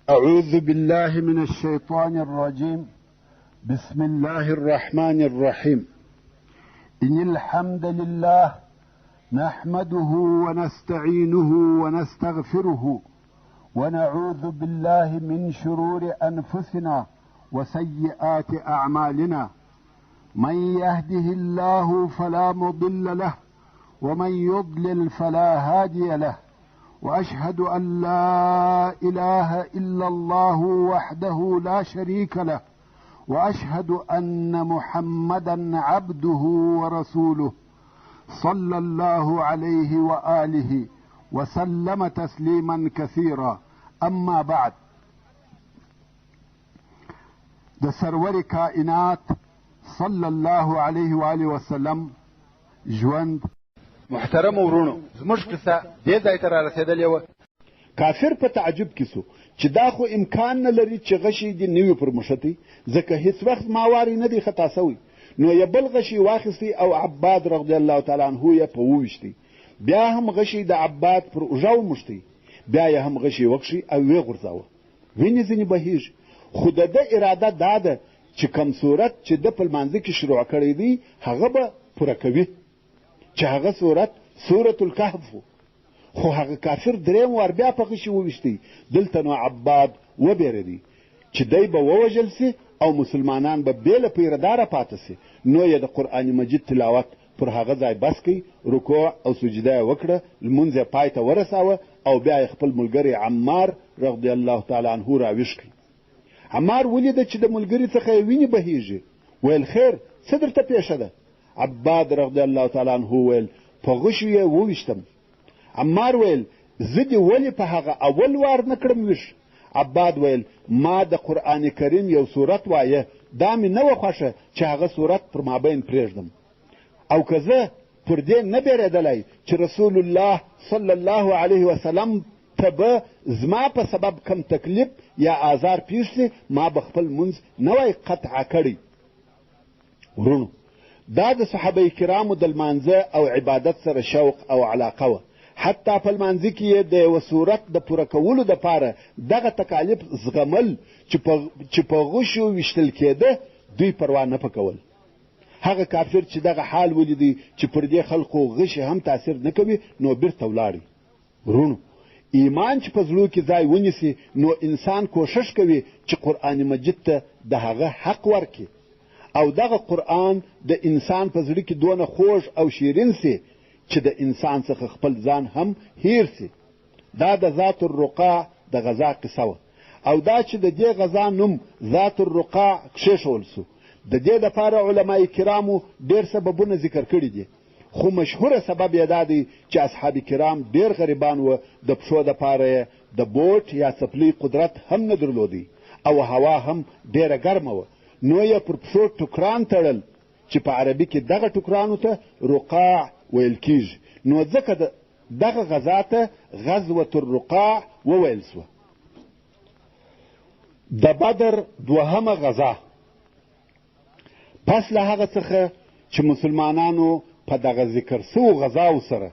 أعوذ بالله من الشيطان الرجيم. بسم الله الرحمن الرحيم. إن الحمد لله نحمده ونستعينه ونستغفره ونعوذ بالله من شرور أنفسنا وسيئات أعمالنا. من يهده الله فلا مضل له ومن يضلل فلا هادي له، وأشهد أن لا إله إلا الله وحده لا شريك له، وأشهد أن محمدا عبده ورسوله صلى الله عليه وآله وسلم تسليما كثيرا. أما بعد، د سرور کائنات صلی الله علیه و آله وسلم ژوند. محترم ورونو، زموږ قصه دې ځای ته رارسېدلې وه. کافر په تعجب کې سو چې دا خو امکان نه لري چې غشي دې نه وي پر مشتي، ځکه هیڅ وخت ماواري نه دی خطا سوی. نو یې بل غشي واخیستی او عباد رضی الله تعالی عنه یې په وویشتی. بیا هم غشي د عباد پر اوږه وموښتی، بیا یې هم غشي وکشي او ویې غورځاوه. وینې ځینې بهیږي، خو د ده اراده دا ده چې کم صورت چې ده په لمانځه کې شروع کړی دی هغه به پوره کوي، چې هغه صورت سورة الکهف و. خو هغه کافر دریم وار بیا په غشي وویشتی. دلته نو عباد وبېرېدی چې دی به ووژل سي او مسلمانان به بې له پیرداره پاته سي. نو یې د قرآن مجید تلاوت پر هغه ځای بس کوي، رکوع او سجده یې وکړه، لمونځ یې پای ته ورساوه او بیا یې خپل ملګری عمار رضی الله تعالی عنه راویښ کړي. عمار ولیده چې د ملګري څخه یې وینې بهیږي. ویل خیر څه درته پیښه ده؟ عباد رضی الله تعالی عنه ویل په غشو یې وویشتم. عمار ویل زه دې ولې په هغه اول وار نه کړم ویښ؟ عباد ویل ما د قرآن کریم یو صورت وایه، دا مې نه وه خوښه چې هغه صورت پر مابین پرېږدم، او که زه پر دې نه بیرېدلی چې رسول الله صلی الله علیه وسلم ته به زما په سبب کم تکلیف یا آزار پیښ سي، ما به خپل منځ نه وای قطعه کړی. ورونو، دا د صحابه کرامو د لمانځه او عبادت سره شوق او علاقه وه. حتی په لمانځه کې یې د یوه صورت د پوره کولو دپاره دغه تکالیف زغمل چې په غشو ویشتل کېده، دوی پروا نه پکول. هغه کافر چې دغه حال ولیدی چې پر دې خلقو غشي هم تاثیر نه کوي، نو بیرته ولاړی. ورونو، ایمان چې په زړو کې ځای ونیسي، نو انسان کوشش کوي چې قرآن مجید ته د هغه حق ورکړي، او دغه قرآن د انسان په زړه کې دونه خوږ او شیرین سي چې د انسان څخه خپل ځان هم هیر سي. دا د ذات الرقاع د غذا قصه وه، او دا چې د دې غذا نوم ذات الرقاع کښېښول سو، د دې دپاره علماء کرامو ډېر سببونه ذکر کړي دي. خو مشهوره سبب یې دا دی چې اصحاب کرام ډېر غریبان وه، د پښو دپاره یې د بوټ یا څپلۍ قدرت هم نه درلودی، او هوا هم ډېره ګرمه وه. نو یې پر پښو ټوکران تړل چې په عربي کې دغه ټوکرانو ته رقاع ویل کیږي. نو ځکه دغه غذا ته غزوة الرقاع وویل سوه. د بدر دوهمه غزا. پس له هغه څخه چې مسلمانانو په دغه ذکر سوو غذاو سره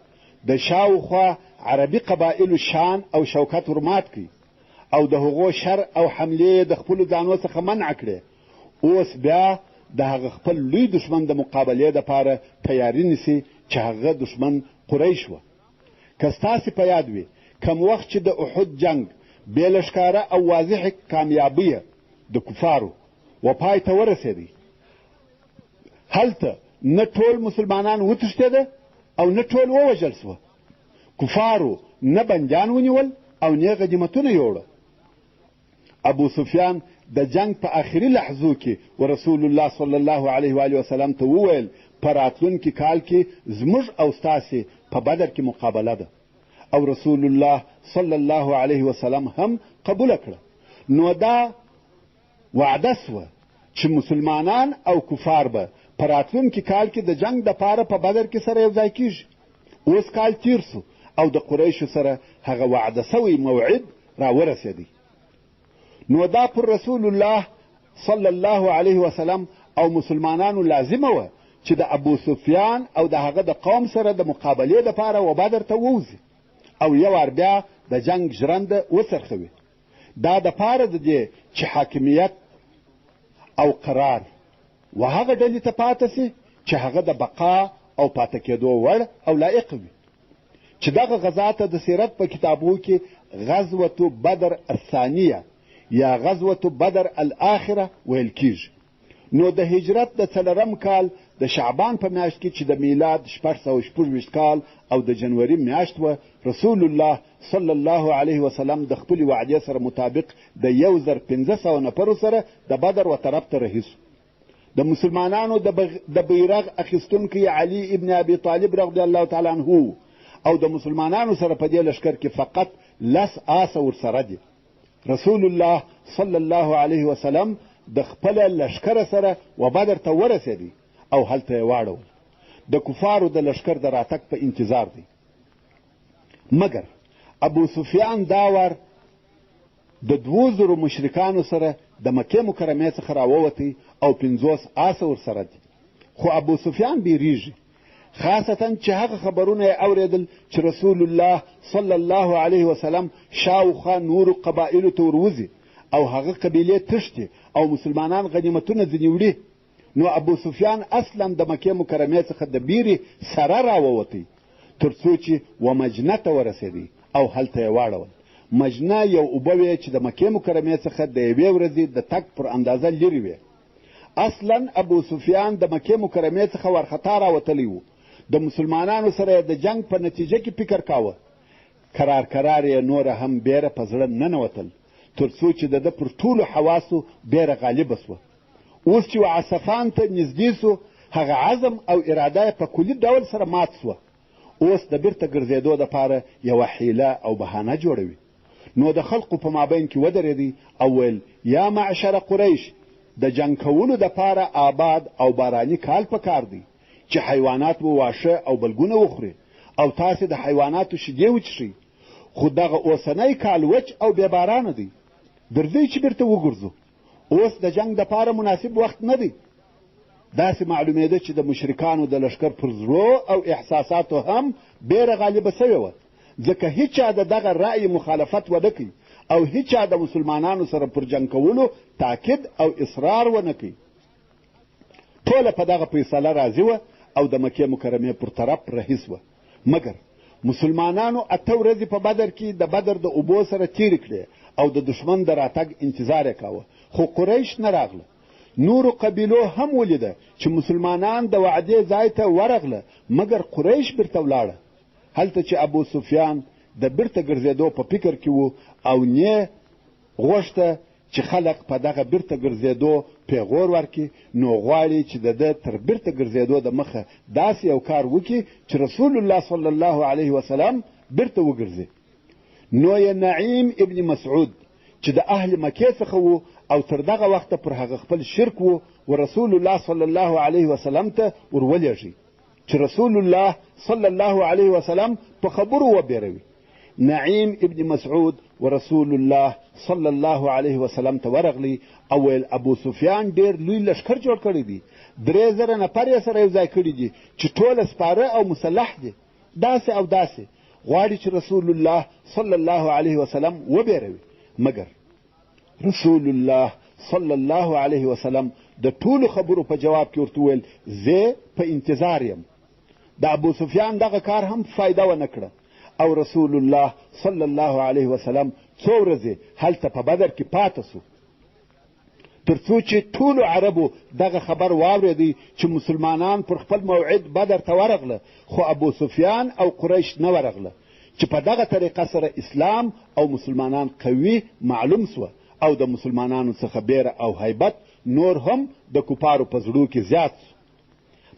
د شاوخوا عربي قبایلو شان او شوکت ورمات کړي، او د هغو شر او حملې د خپلو ځانو څخه منع کړي، اوس بیا د هغه خپل لوی دشمن د مقابلې دپاره تیاری نیسي چې هغه دشمن قریش وه. که ستاسې په یاد وي، کم وخت چې د احد جنگ بې له ښکاره او واضحې کامیابیه د کفارو و پای ته ورسېدی، هلته نه ټول مسلمانان وتښتېده او نه ټول ووژل سوه. کفارو نه بندیان ونیول او نه غنیمتونه یوړه. ابو سفیان د جنگ په آخري لحظو کې ورسول الله صلی الله علیه و آله وسلم ته وویل په راتلونکي کال کې زموږ او ستاسې په بدر کې مقابله ده، او رسول الله صلی الله علیه وسلم هم قبوله کړه. نو دا وعده سوه چې مسلمانان او کفار به په راتلونکي کال کې د جنگ دپاره په بدر کې سره یو ځای کېږي. اوس کال تیر سو او د قریشو سره هغه وعده سوی موعد راورسېدی. نو دا پر رسول الله صلی الله علیه وسلم او مسلمانانو لازمه وه چې د ابو سفیان او د هغه د قوم سره د مقابلې دپاره و بدر ته ووځي، او یو وار بیا د جنگ ژرنده وڅرخوي. دا د پاره د دې چې حاکمیت او قرار و هغه ډلې ته پاته سي چې هغه د بقا او پاته کېدو وړ او لایق وي. چې دغه غزا ته د سیرت په کتابو کې غزوة بدر الثانیه یا غزوة بدر الاخره ویل کیږي. نو د هجرت د 4 کال د شعبان په میاشت کې چې د میلاد 626 کال او د جنوري میاشت و، رسول الله صلی الله علیه وسلم د خپل وعده سره مطابق د 1500 نفرو سره د بدر و طرف ته رهي سو. د مسلمانانو د بیرغ اخیستونکي علي ابن ابي طالب رضی الله تعالی عنه او د مسلمانانو سره په دې لشکر کې فقط 10 آسه ورسره دي. رسول الله صلی الله علیه وسلم د خپل لشکر سره و بدر ته ورسېدی او هلته یې واړول. د کفارو د لشکر د راتګ په انتظار دی. مګر ابو سفیان دا وار د 2000 مشرکانو سره د مکې مکرمې څخه راووتی او 50 آسه ورسره دي. خو ابو سفیان بیریږي، خاصتا چې هغه خبرونه یې اوریدل چې رسول الله صلی الله علیه وسلم شاوخوا نورو قبایلو ته وروځي او هغه قبیلې تښتي او مسلمانان غنیمتونه ځنې وړي. نو ابو سفیان اصلا د مکې مکرمې څخه د بیرې سره راووتی تر څو چې ومجنه ته ورسېدی او هلته یې واړول. مجنه یو اوبه وې چې د مکې مکرمې څخه د 1 ورځې د تګ پر اندازه لرې وې. اصلا ابو سفیان د مکې مکرمې څخه ورخطا راوتلی و. د مسلمانانو سره د جنگ په نتیجه کې فکر کاوه. کرار یې نوره هم بیره په زړه ننوتل تر څو چې د ده پر ټولو حواسو بیره غالبه سوه. اوس چې عصفان ته نږدې سو، هغه عزم او اراده یې په کلي ډول سره مات سوه. اوس د بیرته ګرځېدو دپاره یوه حیله او بهانه جوړوي. نو د خلقو په مابین کې ودرېدی او ویل یا معشر قریش، د جنگ کولو دپاره آباد او باراني کال پکار دی چې حیوانات و واښه او بلګونه وخوري او تاسې د حیواناتو شیدې وچښئ. خو دغه اوسنی کال وچ او بې بارانه دی. درځئ چې بیرته وګرځو. اوس د جنگ دپاره مناسب وخت نه دی. داسې معلومېده چې د مشرکانو د لشکر پر زړو او احساساتو هم بیره غالبه سوې وه، ځکه هیچا د دغه رأی مخالفت ونه کوي او هیچا د مسلمانانو سره پر جنگ کولو تاکید او اصرار ونه کوي. ټوله په دغه فیصله راضي وه او د مکې مکرمې پر طرف رهي سوه. مګر مسلمانانو 8 ورځې په بدر کې د بدر د اوبو سره تېرې کړې او د دشمن د راتګ انتظار یې کاوه، خو قریش نه راغله. نورو قبیلو هم ولیده چې مسلمانان د وعدې ځای ته ورغله، مګر قریش بیرته ولاړه. هلته چې ابو سفیان د بیرته ګرځېدو په فکر کې و او نه غوښته چې خلق په دغه بیرته ګرځېدو پیغور ورکړي، نو غواړي چې د ده تر بیرته ګرځېدو د مخه داسې یو کار وکړي چې رسول الله صلی الله علیه وسلم بیرته وګرځي. نو یې نعیم ابن مسعود چې د اهل مکې څخه و او تر دغه وخته پر هغه خپل شرک و رسول الله صلی الله علیه وسلم ته ورولېږي چې رسول الله صلی الله علیه وسلم په خبرو وبېروي. نعیم ابن مسعود ورسول الله صلی الله علیه وسلم ته ورغلی او ویل ابو سفیان ډېر لوی لشکر جوړ کړی دی، 3000 نفر یې سره یو ځای کړي دي چې ټوله سپاره او مسلح دي، داسې او داسې غواړي چې رسول الله صلی الله علیه وسلم وبېروي. مګر رسول الله صلی الله علیه وسلم د ټولو خبرو په جواب کې ورته وویل زه په انتظار یم. د ابو سفیان دغه کار هم فایده ونه کړه او رسول الله صلی الله علیه وسلم 2 ورځې هلته په بدر کې پاته سو تر څو چې ټولو عربو دغه خبر واورېدی چې مسلمانان پر خپل موعد بدر ته ورغله، خو ابو سفیان او قریش نه ورغله، چې په دغه طریقه سره اسلام او مسلمانان قوي معلوم سوه او د مسلمانانو څخه بیره او هیبت نور هم د کفارو په زړو کې زیات سو.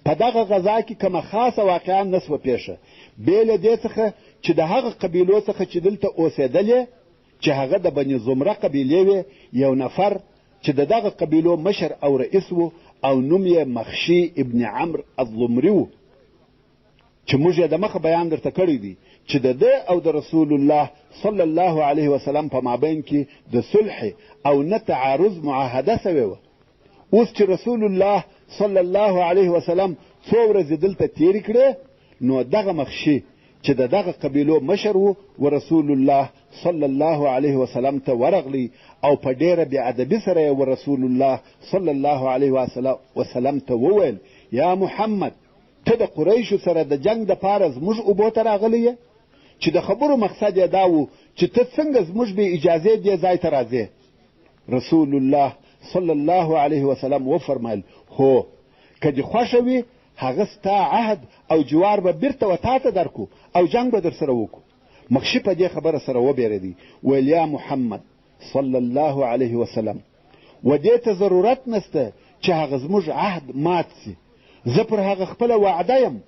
په دغه غزا کې کومه خاصه واقعه نه سوه پیښه بې له دې څخه چې د هغه قبیلو څخه چې دلته اوسېدلې چې هغه د بني زمره قبیلې وې، یو نفر چې د دغه قبیلو مشر او رئیس و او نوم یې مخشي ابن عمرو الضمري و، چې موږ یې د مخه بیان درته کړی دی چې د ده او د رسول الله صلی الله علیه وسلم په مابین کې د صلح او نه تعارض معاهده سوې وه. اوس چې رسول الله صلی الله علیه وسلم 2 ورځې دلته تېرې کړې، نو دغه مخشي چې د دغه قبیلو مشر و رسول الله صلی الله علیه وسلم ته ورغلی او په ډیره بېادبي سره یې رسول الله صلی الله علیه وسلم ته وویل یا محمد ته د قریشو سره د جنگ دپاره زموږ اوبو ته راغلی یې چې د خبرو مقصد یې دا و چې ته څنګه زموږ بې اجازې دې ځای ته راځې رسول الله صلی الله علیه وسلم وفرمیل هو که دې خوښه وي هغه ستا عهد او جوار به بیرته و تا ته درکو او جنگ به در سره وکړو مخشي په دې خبره سره وبېرېدی ویل یا محمد صلی الله علیه وسلم و دې ته ضرورت نسته چې هغه زموږ عهد مات سي زه پر هغه خپله وعده یم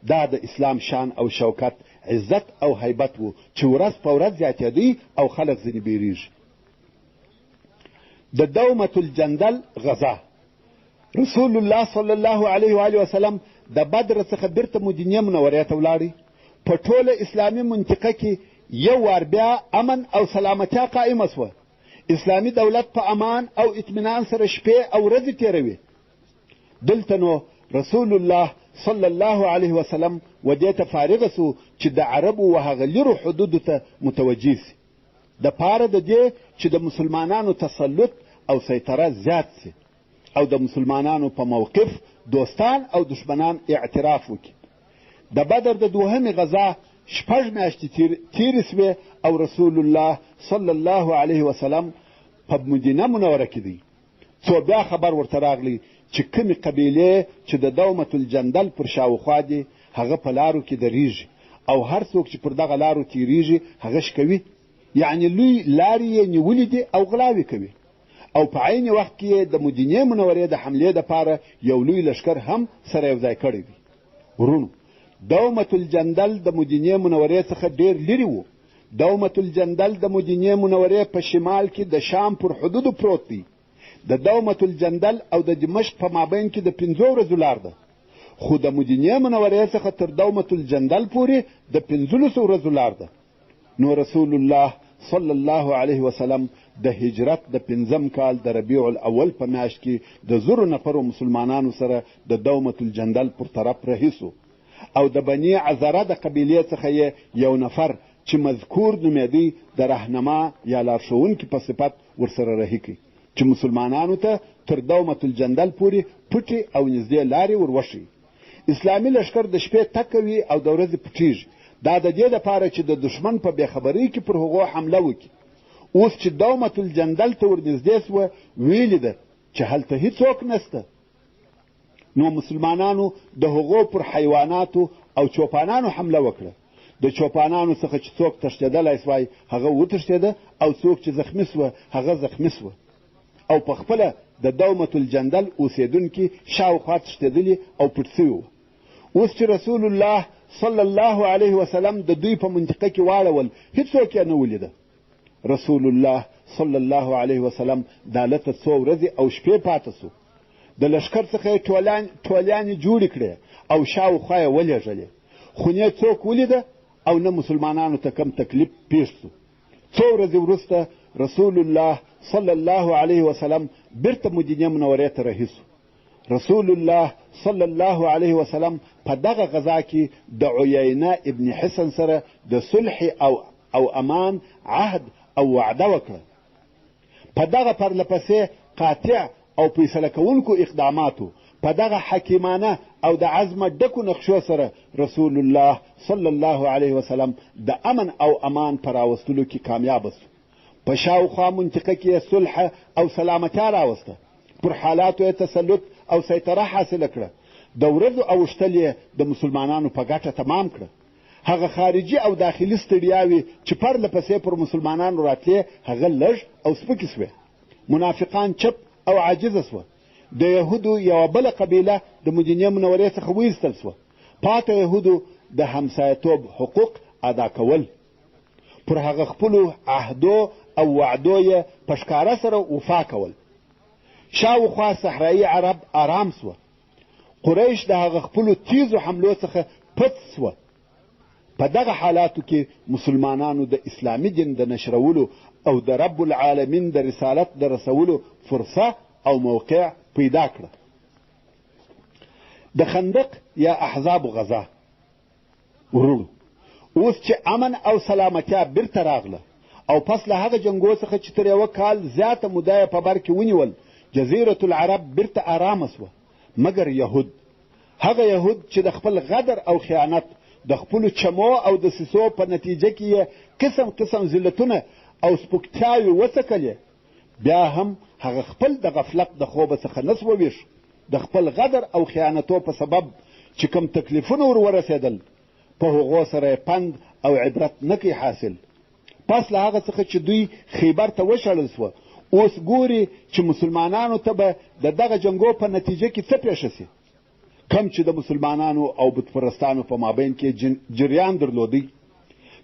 دا د اسلام شان او شوکت عزت او هیبت و چې ورځ په ورځ زیاتېدی او خلک ځینې بیریږي د دومة الجندل غزا رسول الله صلی الله علیه و وسلم د بدر څخه بیرته مدینې منورې ته ولاړی په ټوله اسلامي منطقه کې یو وار بیا امن او سلامتیا قائمه سوه اسلامي دولت په امان او اطمینان سره شپې او ورځې تېروي دلته نو رسول الله صلی الله علیه وسلم و دې ته فارغه سو چې د عربو و هغه لیرو حدودو ته متوجه سي د پاره د دې چې د مسلمانانو تسلط او سیطره زیات سي او د مسلمانانو په موقف دوستان او دشمنان اعتراف وکړي د بدر د دوهمې غزا 6 میاشتې تېرې سوې او رسول الله صلی الله علیه وسلم په مدینه منوره کې دی څو بیا خبر ورته راغلی چې کومې قبیلې چې د دومة الجندل پر شاوخوا دي هغه په لارو کې درېږي او هر څوک چې پر دغه لارو تېرېږي هغه شکوي یعنې لوی لارې یې نیولې دي او غلاوې کوي او په عین وخت کې د مدینې منورې د حملې دپاره یو لوی لشکر هم سره یو ځای کړی دی ورونو دومة الجندل د مدینې منورې څخه ډېر لرې و دومة الجندل د مدینې منورې په شمال کې د شام پر حدودو پروت دی د دومة الجندل او د دمشق په مابین کې د 5 ورځو لار ده خو د مدینې منورې څخه تر دومة الجندل پورې د 15 ورځو لار ده نو رسول الله صلی الله علیه وسلم د هجرت د 5م کال د ربیع الاول په میاشت کې د 1000 نفرو مسلمانانو سره د دومة الجندل پر طرف رهیسو او د بني عذره د قبیلې څخه یو نفر چې مذکور نومېدی د رهنما یا لارښوونکي په صفت ورسره رهي کړي چې مسلمانانو ته تر دومة الجندل پورې پټې او نږدې لارې وروښيي اسلامي لښکر د شپې تګ کوي او د ورځې پټېږي دا د دې دپاره چې د دشمن په بېخبرۍ کې پر هغو حمله وکړي اوس چې دومة الجندل ته ورنږدې سوه ویلې ده چې هلته هیڅوک نسته نو مسلمانانو د هغو پر حیواناتو او چوپانانو حمله وکړه د چوپانانو څخه چې څوک تښتېدلی سوای هغه وتښتېده او څوک چې زخمي سوه هغه زخمي سوه او په خپله د دومة الجندل اوسېدونکي شاوخوا تښتېدلي او پټ سوي وو اوس چې رسول الله صلی الله علیه وسلم د دوی په منطقه کې واړول هیڅوک یې نه ولیده رسول الله صلی الله علیه وسلم دالته څو ورځې او شپې پاته سو د لښکر څخه یې ټولیانې جوړې کړې او شاوخوا یې ولېږلې خو نه څوک ولیده او نه مسلمانانو ته کم تکلیف پیښ سو څو ورځې وروسته رسول الله صلی الله علیه وسلم بیرته مدینې منورې ته رهي سو رسول الله صلی الله علیه وسلم په دغه غزا کې د عیینه ابن حسن سره د صلح او امان عهد او وعده وکړه په دغه پرلپسې قاطع او فیصله کوونکو اقداماتو په دغه حکیمانه او د عزم ډکو نقشو سره رسول الله صلی الله علیه وسلم د امن او امان په راوستلو کې کامیاب سو په شاوخوا منطقه کې صلح او سلامتیا راوسته پر حالاتو یې تسلط او سیطره حاصله کړه د ورځو اوښتل یې د مسلمانانو په ګټه تمام کړه هغه خارجي او داخلي ستړیاوې چې پرله پسې پر مسلمانانو راتلې هغه لږ او سپکې سوې منافقان چپ او عاجزه سوه د یهودو یوه بله قبیله د مدینې منورې څخه وایستل سوه پاته یهودو د همسایتوب حقوق ادا کول پر هغه خپلو عهدو او وعدو یې په ښکاره سره وفا کول شاوخوا صحرایي عرب آرام سوه قریش د هغه خپلو تیزو حملو څخه پټ سوه په دغه حالاتو کې مسلمانانو د اسلامي دین د نشرولو او د رب العالمین د رسالت د رسولو فرصه او موقع پیدا کړه د خندق یا احزاب غزا ورونو اوس چې امن او سلامتیا بیرته راغله او پس له هغه جنګو څخه چې تر یوه کال زیاته موده یې په بر کې ونیول جزیرة العرب بیرته آرامه سوه مګر یهود هغه یهود چې د خپل غدر او خیانت د خپلو چمو او دسیسو په نتیجه کې یې قسم قسم ذلتونه او سپکتیاوې وڅکلې بیا هم هغه خپل د غفلت د خوبه څخه نه سوه ویښ د خپل غدر او خیانتو په سبب چې کوم تکلیفونه ور ورسېدل په هغو سره پند او عبرت نه کوي حاصل پس له هغه څخه چې دوی خیبر ته وشړل سوه اوس ګوري چې مسلمانانو ته به د دغه جنګو په نتیجه کې څه پیښه سي کم چې د مسلمانانو او بتپرستانو په مابین کې جریان درلودی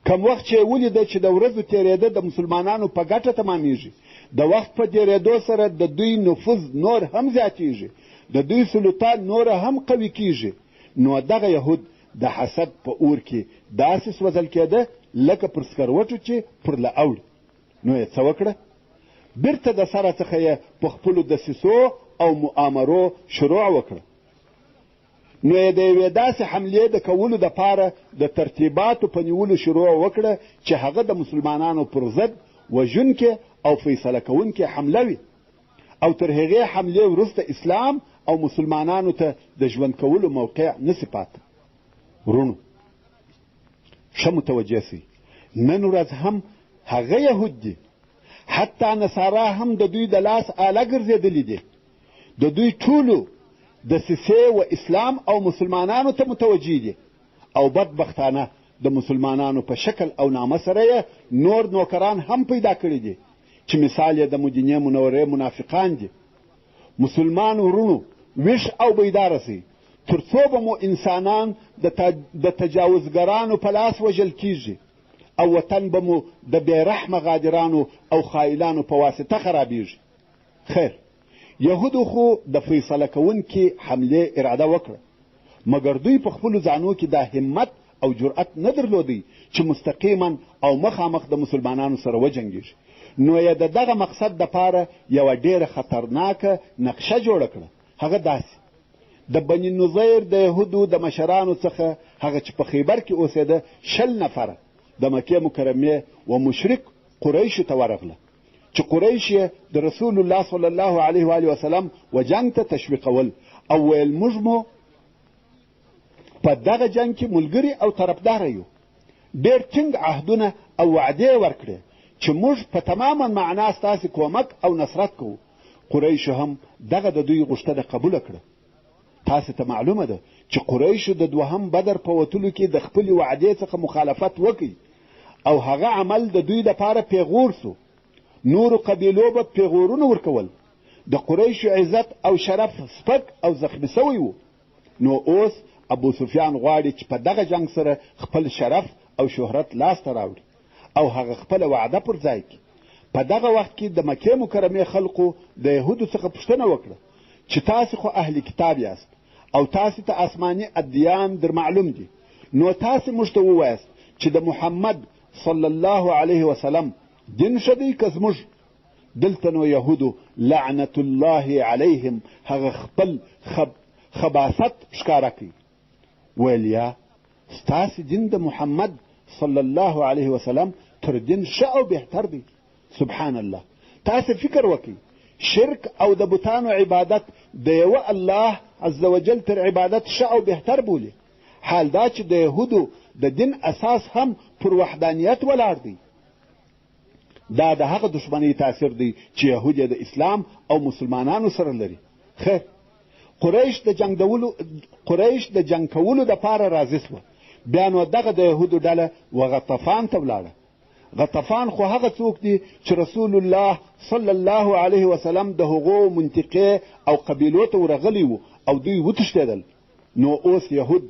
کم وخت چې ولیده چې د ورځو تېرېده د مسلمانانو په ګټه تمامیږي د وخت په تېرېدو سره د دوی نفوذ نور هم زیاتیږي د دوی سلطان نور هم قوي کیږي نو دغه یهود د حسد په اور کې داسې سوځل کېده لکه پر سکروټو چې پر له اوړي نو یې څه وکړه بیرته د سره څخه یې په خپلو دسیسو او مؤامرو شروع وکړه نو یې د یوې داسې حملې د کولو دپاره د ترتیباتو په نیولو شروع وکړه چې هغه د مسلمانانو پر ضد وژونکې او فیصله کوونکې حمله وي او تر هغې حملې وروسته اسلام او مسلمانانو ته د ژوند کولو موقع نسي پاته ورونو ښه متوجه سئ نن ورځ هم هغه یهود دي حتی نصارا هم د دوی د لاس آله ګرځېدلي دي د دوی ټولو دسیسې و اسلام او مسلمانانو ته متوجه دي او بدبختانه د مسلمانانو په شکل او نامه سره یې نور نوکران هم پیدا کړي دي چې مثال یې د مدینې منورې منافقان دي مسلمان ورونو ویښ او بیداره سئ تر څو به مو انسانان د تجاوزګرانو په لاس وژل کیږي او وطن به مو د بېرحمه غادرانو او خایلانو په واسطه خرابیږي خیر یهودو خو د فیصله کوونکې حملې اراده وکړه مګر دوی په خپلو ځانو کې دا همت او جرأت نه درلودی چې مستقیما او مخامخ د مسلمانانو سره وجنګیږي نو یې د دغه مقصد دپاره یوه ډېره خطرناکه نقشه جوړه کړه هغه داسې د بني نظیر د یهودو د مشرانو څخه هغه چې په خیبر کې اوسېده 20 نفره د مکې مکرمې و مشرک قریشو ته ورغله چې قریش یې د رسول الله صلی الله علیه و آله وسلم و جنګ ته تشویقول او ویل موږ مو په دغه جنګ کې ملګري او طرفداره یو ډېر ټینګ عهدونه او وعدې ورکړې چې موږ په تماما معنا ستاسې کومک او نصرت کوو قریشو هم دغه د دوی غوښتنه قبوله کړه تاسې ته معلومه ده چې قریشو د دوهم بدر په وتلو کې د خپلې وعدې څخه مخالفت وکړي او هغه عمل د دوی دپاره پیغور سو نورو قبیلو به پیغورونه ورکول د قریشو عزت او شرف سپک او زخمی سوی و نو اوس ابو سفیان غواړي چې په دغه جنگ سره خپل شرف او شهرت لاسته راوړي او هغه خپله وعده پر ځای کړي په دغه وخت کې د مکې مکرمې خلقو د یهودو څخه پوښتنه وکړه چې تاسې خو اهل کتاب یاست او تاسې ته آسماني ادیان در معلوم دي نو تاسې موږ ته ووایاست چې د محمد صلی الله علیه وسلم دین ښه دی که زموږ دلته نو یهودو لعنت الله علیهم هغه خپل خباثت ښکاره کوي ویل یا ستاسې دین د محمد صلی الله علیه وسلم تر دین ښه او بهتر دی سبحان الله تاسې فکر وکړئ شرک او د بتانو عبادت د یوه الله عز وجل تر عبادت ښه او بهتر بولي حال دا چې د یهودو د دین اساس هم پر وحدانیت ولاړ دی دا د هغه دشمنۍ تاثیر دی چې یهود د اسلام او مسلمانانو سره لري خیر قریش د جنګ کولو دپاره راضي سوه بیا نو دغه د یهودو ډله وغطفان ته ولاړه غطفان خو هغه څوک دي چې رسول الله صلی الله علیه وسلم د هغو منطقې او قبیلو ته ورغلی و او دوی وتښتېدل نو اوس یهود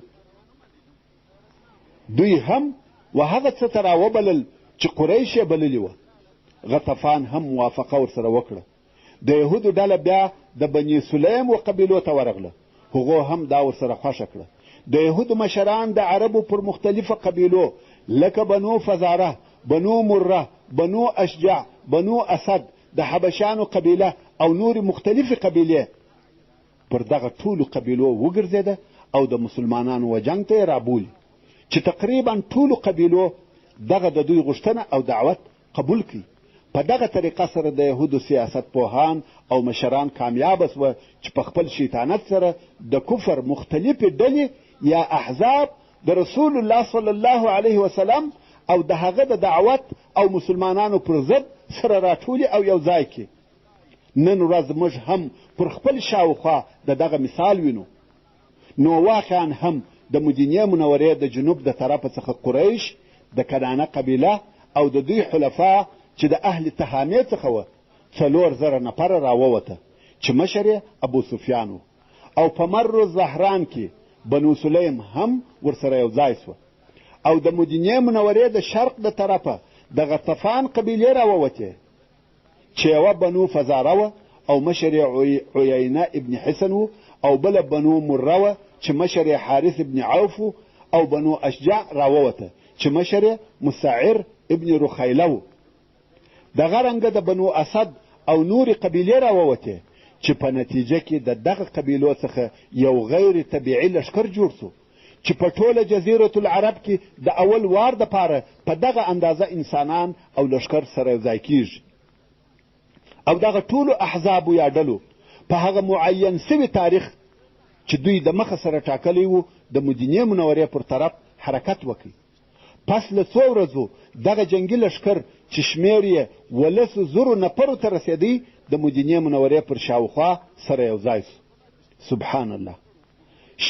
دوی هم و هغه څه ته راوبلل چې قریش یې بللي وه غطفان هم موافقه ورسره وکړه د یهودو ډله بیا د بني سلیم و قبیلو ته ورغله هغو هم دا ورسره خوښه کړه د یهودو مشران د عربو پر مختلفه قبیلو لکه بنو فزاره بنو مره بنو اشجع بنو اسد د حبشانو قبیله او نور مختلفې قبیلې پر دغه ټولو قبیلو وګرځېده او د مسلمانانو و جنګ ته یې رابولي چې تقریبا ټولو قبیلو دغه د دوی غوښتنه او دعوت قبول کړي. په دغه طریقه سره د یهودو سیاست پوهان او مشران کامیابه سوه چې په خپل شیطانت سره د کفر مختلفې ډلې یا احزاب د رسول الله صلی الله علیه وسلم او د هغه د دعوت او مسلمانانو پر ضد سره راټولي او یو ځای کړي. نن ورځ موږ هم پر خپل شاوخوا د دغه مثال وینو. نو واقعا هم د مدینې منورې د جنوب د طرفه څخه قریش، د کنانه قبیله او د دوی حلفا چې د اهل تهامې څخه وه 4,000 نفره راووته چې مشر یې ابو سفیان و، او په مر زهران کې بنو سلیم هم ورسره یو ځای سوه، او د مدینې منورې د شرق د طرفه د غطفان قبیلې راووتې چې یوه بنو فزاره وه او مشر یې عیینه ابن حسن و، او بله بنو مره وه چې مشر یې حارث ابن عوف و، او بنو اشجع راووته چې مشر یې مسعر ابن رخیله و. دغه رنګه د بنو اسد او نورې قبیلې راووتې چې په نتیجه کې د دغه قبیلو څخه یو غیر طبیعي لښکر جوړ سو چې په ټوله جزیرة العرب کې د اول وار دپاره په دغه اندازه انسانان او لښکر سره یو ځای کیږي. او دغه ټولو احزابو یا ډلو په هغه معین سوي تاریخ چې دوی د مخه سره ټاکلی و د مدینې منورې پر طرف حرکت وکړي. پس له څو ورځو دغه جنګي لښکر چې شمېر یې 1,000 نفرو ته رسېدی د مدینې منورې پر شاوخوا سره یو ځای سو. سبحان الله،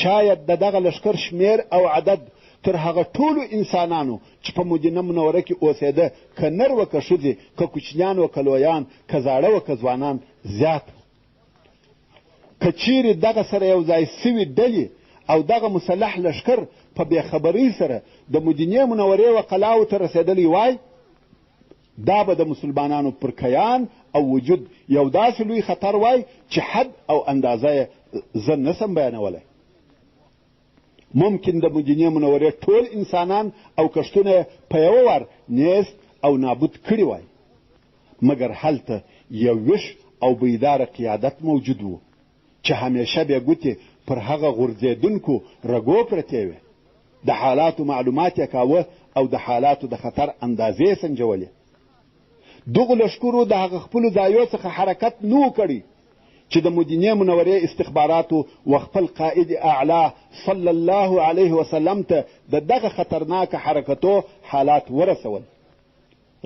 شاید د دغه لښکر شمېر او عدد تر هغه ټولو انسانانو چې په مدینه منوره کې اوسېده، که نر و که ښځې، که کوچنیان و که لویان، که زاړه و که ځوانان، زیات و. که چیرې دغه سره یو ځای سوي ډلې او دغه مسلح لښکر په بېخبرۍ سره د مدینې منورې و قلاو ته رسېدلی وای، دا به د مسلمانانو پر کیان او وجود یو داسې لوی خطر وای چې حد او اندازه یې زه نسم بیانولی. ممکن د مدینې منورې ټول انسانان او کښتونه په یوه وار نیست او نابود کړي وای، مګر هلته یو ویښ او بیداره قیادت موجود و چې همیشه بې ګوتې پر هغه غورځېدونکو رګو پرتې وې. د حالاتو معلومات یې کاوه او د حالاتو د خطر اندازې یې سنجولې. دغو لښکرو د هغه خپلو ځایو څخه حرکت نه و کړی چې د مدینې منورې استخباراتو و خپل قائد اعلی صلی الله علیه وسلم ته د دغه خطرناک حرکتو حالات ورسول.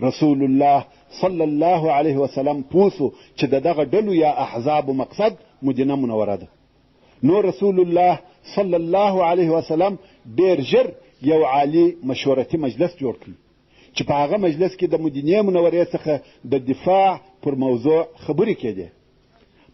رسول الله صلی الله علیه وسلم پوسو چې د دغه ډلو یا احزابو مقصد مدینه منوره ده. نو رسول الله صلی الله علیه وسلم ډیر ژر یو عالی مشورتي مجلس جوړ کړي چې په هغه مجلس کې د مدینې منورې څخه د دفاع پر موضوع خبرې کېدې.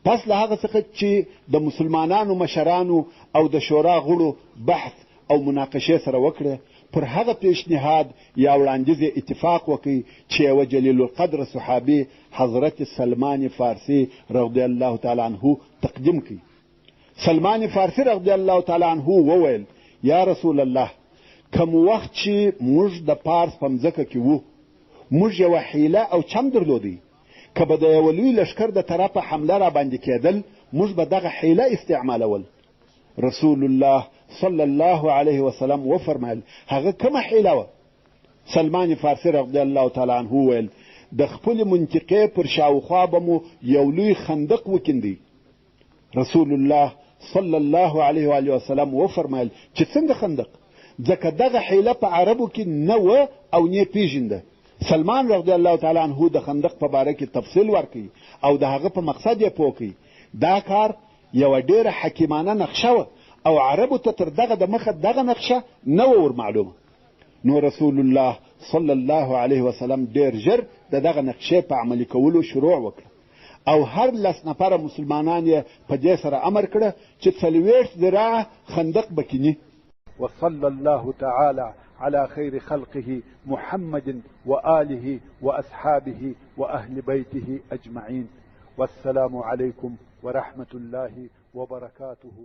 پس له هغه څخه چې د مسلمانانو مشرانو او د شورا غړو بحث او مناقشې سره وکړه، پر هغه پیشنهاد یا وړاندیز اتفاق وکړي چې یوه جلیل القدر صحابي حضرت سلمان فارسي رضی الله تعالی عنه تقدیم کړي. سلمان فارسي رضی الله تعالی عنه وویل: یا رسول الله، کوم وخت چې موږ د پارس په مځکه کې وو، موږ یوه حیله او چم درلودی. که به د یوه لوی لښکر د طرفه حمله را باندې کېدل، موږ به دغه حیله استعمالول. رسول الله صلی الله علیه وسلم وفرمایل: هغه کومه حیله وه؟ سلمان فارسي رضی الله تعالی عنه وویل: د خپلې منطقې پر شاوخوا به مو یو لوی خندق وکیندی. رسول الله صلی الله علیه و وسلم وفرمایل چې څنګه خندق؟ ځکه دغه حیله په عربو کې نه وه او نه پیژنده. سلمان رضی الله تعالی عنه د خندق په باره کې تفصیل ورکوي او د هغه په مقصد یې پوه کوي. دا کار یوه ډیره حکیمانه نقشه وه او عربو ته تر دغه د مخه دغه نقشه نه وه ورمعلومه. نو رسول الله صلی الله علیه وسلم ډیر ژر د دغه نقشې په عملي کولو شروع وکړه او هر 10 نفره مسلمانان یې په دې سره امر کړه چې 40 ذراعه خندق بکینی. وصلى الله تعالى على خير خلقه محمد وآله وأصحابه وأهل بيته أجمعين. والسلام عليكم ورحمة الله وبركاته.